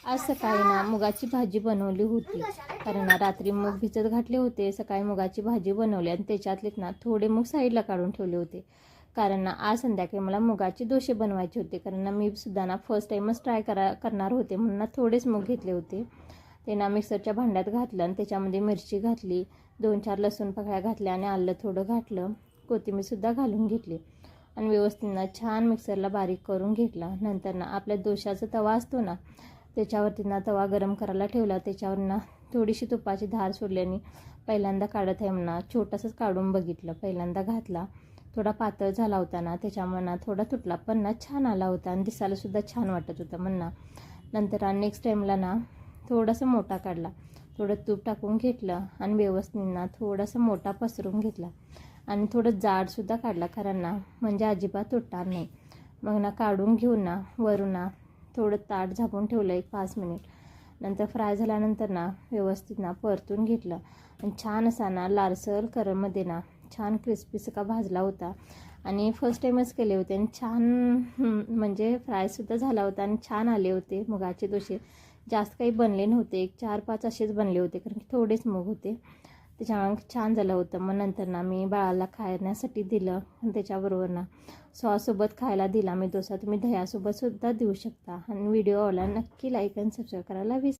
आज सकाळी ना मुगाची भाजी बनवली होती, कारण ना रात्री मूग भिजत घातले होते. सकाळी मुगाची भाजी बनवली आणि त्याच्यातलेच ना थोडे मूग साईडला काढून ठेवले होते, कारण ना आज संध्याकाळी मला मुगाचे डोसे बनवायचे होते. कारण ना मी सुद्धा ना फर्स्ट टाईमच ट्राय करणार होते, म्हणून ना थोडेच मूग घेतले होते. ते ना मिक्सरच्या भांड्यात घातलं आणि त्याच्यामध्ये मिरची घातली, 2-4 लसूण पाकळ्या घातल्या आणि आलं थोडं घातलं, कोथिंबीरसुद्धा घालून घेतली आणि व्यवस्थित ना छान मिक्सरला बारीक करून घेतला. नंतर ना आपल्या डोशाचा तवा असतो ना, त्याच्यावरती ना तवा गरम करायला ठेवला. त्याच्यावर ना थोडीशी तुपाची धार सोडल्याने पहिल्यांदा काढत आहे म्हणा, छोटंसंच काढून बघितलं. पहिल्यांदा घातला, थोडा पातळ झाला होता ना, त्याच्यामुळे ना थोडा तुटला, पण ना छान आला होता आणि दिसायलासुद्धा छान वाटत होतं म्हणा. नंतर नेक्स्ट टाईमला ना थोडासा मोठा काढला, थोडं तूप टाकून घेतलं आणि व्यवस्थित ना थोडासा मोठा पसरून घेतला आणि थोडं जाडसुद्धा काढला, कारण ना म्हणजे अजिबात तुटणार नाही. मग ना काढून घेऊन ना वरून ना थोडं ताट झाकून ठेवलं 1-5 मिनिट. नंतर फ्राय झाल्यानंतर ना व्यवस्थित ना परतून घेतलं आणि छान असा ना लालसर कलरमध्ये ना छान क्रिस्पी सका भाजला होता. आणि फर्स्ट टाईमच केले होते आणि छान म्हणजे फ्रायसुद्धा झाला होता आणि छान आले होते मुगाचे डोसे. जास्त काही बनले नव्हते, 1-4-5 असेच बनले होते, कारण की थोडेच मूग होते, त्याच्यामुळे छान झालं होतं. मग नंतर ना मी बाळाला खाण्यासाठी दिलं आणि त्याच्याबरोबर ना सॉससोबत खायला दिला मी डोसा. तुम्ही दह्यासोबतसुद्धा देऊ शकता. आणि व्हिडिओ आवडला नक्की लाईक आणि सबस्क्राईब करायला विसरू